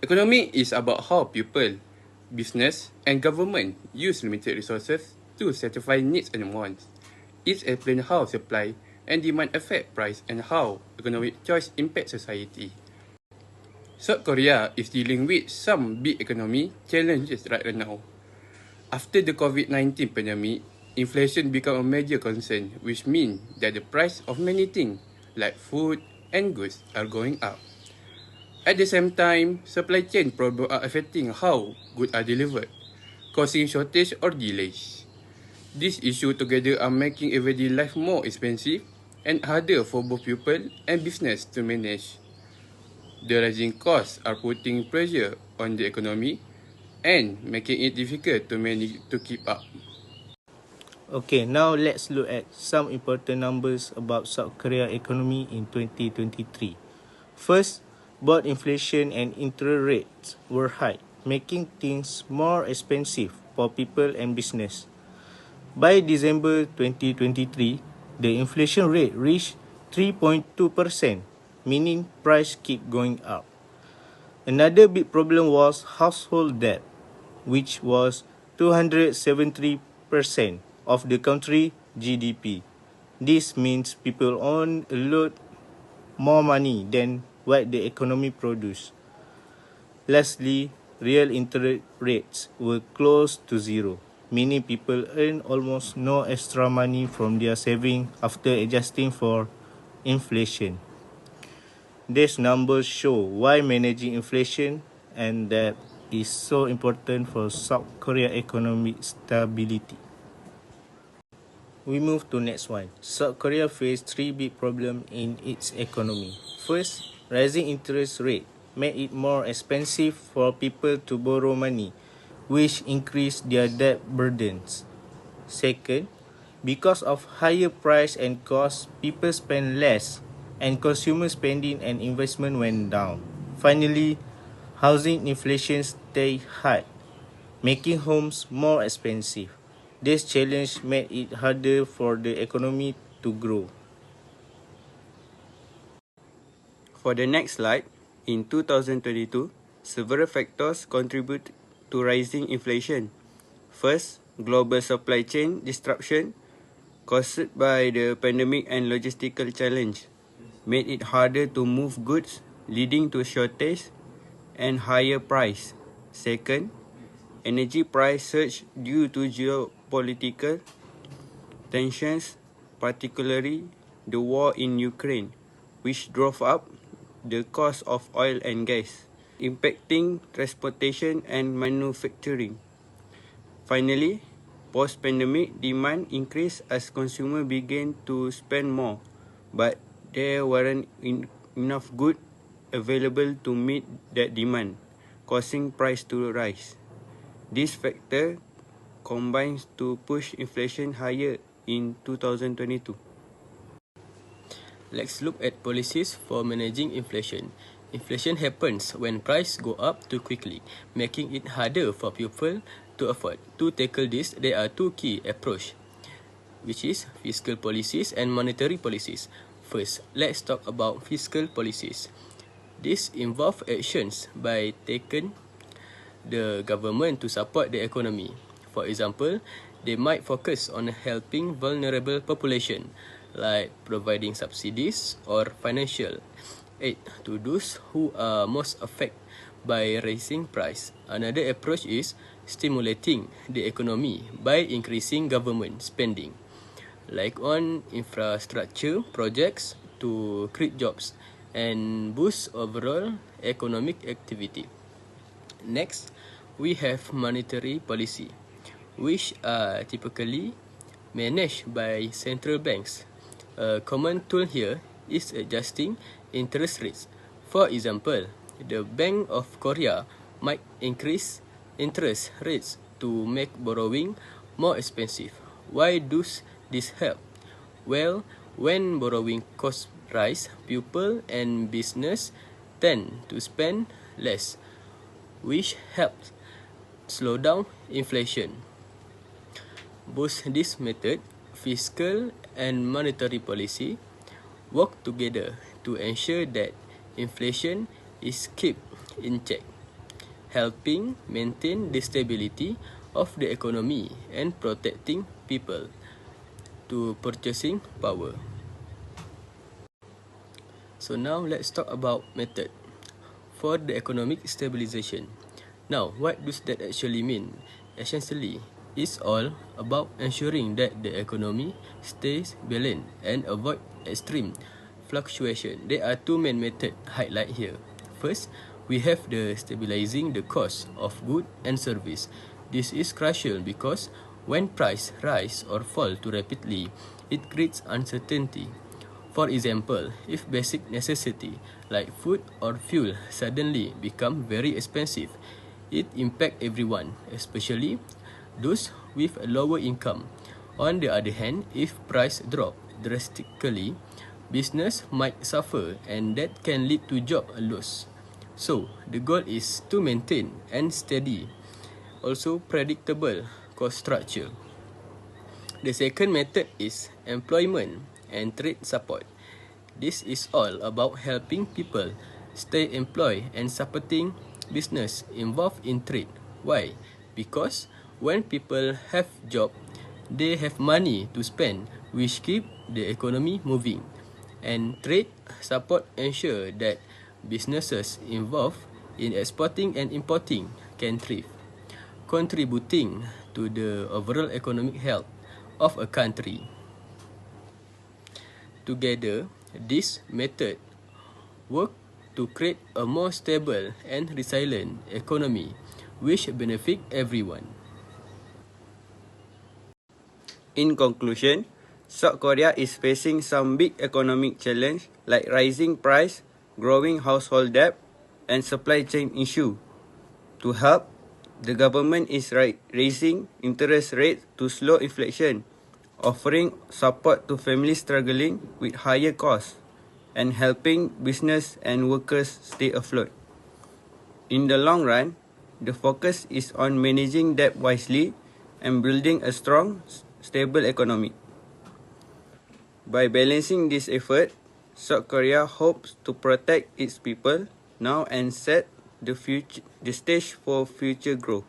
Economy is about how people, business, and government use limited resources to satisfy needs and wants. It explains how supply and demand affect price and how economic choice impact society. South Korea is dealing with some big economic challenges right now. After the COVID-19 pandemic, inflation became a major concern, which means that the price of many things like food and goods are going up. At the same time, supply chain problems are affecting how goods are delivered, causing shortage or delays. These issues together are making everyday life more expensive and harder for both people and business to manage. The rising costs are putting pressure on the economy and making it difficult to manage to keep up. Okay, now let's look at some important numbers about South Korea economy in 2023. First, both inflation and interest rates were high, making things more expensive for people and business. By December 2023, the inflation rate reached 3.2%, meaning price keep going up. Another big problem was household debt, which was 273% of the country GDP. This means people own a lot more money than what the economy produces. Lastly, real interest rates were close to zero, meaning people earn almost no extra money from their saving after adjusting for inflation. These numbers show why managing inflation and debt is so important for South Korea economic stability. We move to next one. South Korea faced three big problems in its economy. First, rising interest rate made it more expensive for people to borrow money, which increased their debt burdens. Second, because of higher price and costs, people spend less and consumer spending and investment went down. Finally, housing inflation stayed high, making homes more expensive. This challenge made it harder for the economy to grow. For the next slide, in 2022, several factors contribute to rising inflation. First, global supply chain disruption caused by the pandemic and logistical challenge made it harder to move goods, leading to shortage and higher price. Second, energy price surge due to geopolitical tensions, particularly the war in Ukraine, which drove up the cost of oil and gas, impacting transportation and manufacturing. Finally, post-pandemic demand increased as consumers began to spend more, but there weren't enough goods available to meet that demand, causing price to rise. This factor combines to push inflation higher in 2022. Let's look at policies for managing inflation. Inflation happens when prices go up too quickly, making it harder for people to afford. To tackle this, there are two key approaches, which is fiscal policies and monetary policies. First, let's talk about fiscal policies. This involves actions by taken the government to support the economy. For example, they might focus on helping vulnerable population, like providing subsidies or financial aid to those who are most affected by rising price. Another approach is stimulating the economy by increasing government spending, like on infrastructure projects to create jobs and boost overall economic activity. Next, we have monetary policy, which are typically managed by central banks. A common tool here is adjusting interest rates. For example, the Bank of Korea might increase interest rates to make borrowing more expensive. Why does this help? Well, when borrowing costs rise, people and business tend to spend less, which helps slow down inflation. Both this method, fiscal and monetary policy, work together to ensure that inflation is kept in check. helping maintain the stability of the economy and protecting people to purchasing power. So now let's talk about method for the economic stabilization. Now, what does that actually mean? Essentially, it's all about ensuring that the economy stays balanced and avoid extreme fluctuation. There are two main methods highlighted here. First, we have the stabilizing the cost of good and service. This is crucial because when price rise or fall too rapidly, it creates uncertainty. For example, if basic necessity like food or fuel suddenly become very expensive, it impacts everyone, especially those with a lower income. On the other hand, if price drop drastically, business might suffer and that can lead to job loss. So, the goal is to maintain and steady, also predictable cost structure. The second method is employment and trade support. This is all about helping people stay employed and supporting business involved in trade. Why? Because when people have job, they have money to spend, which keep the economy moving. And trade support ensure that businesses involved in exporting and importing can thrive, contributing to the overall economic health of a country. Together, this method work to create a more stable and resilient economy which benefit everyone. In conclusion, South Korea is facing some big economic challenge like rising price, growing household debt, and supply chain issue. To help, the government is raising interest rates to slow inflation, offering support to families struggling with higher costs, and helping business and workers stay afloat. In the long run, the focus is on managing debt wisely and building a strong, stable economy. By balancing this effort, South Korea hopes to protect its people now and set the stage for future growth.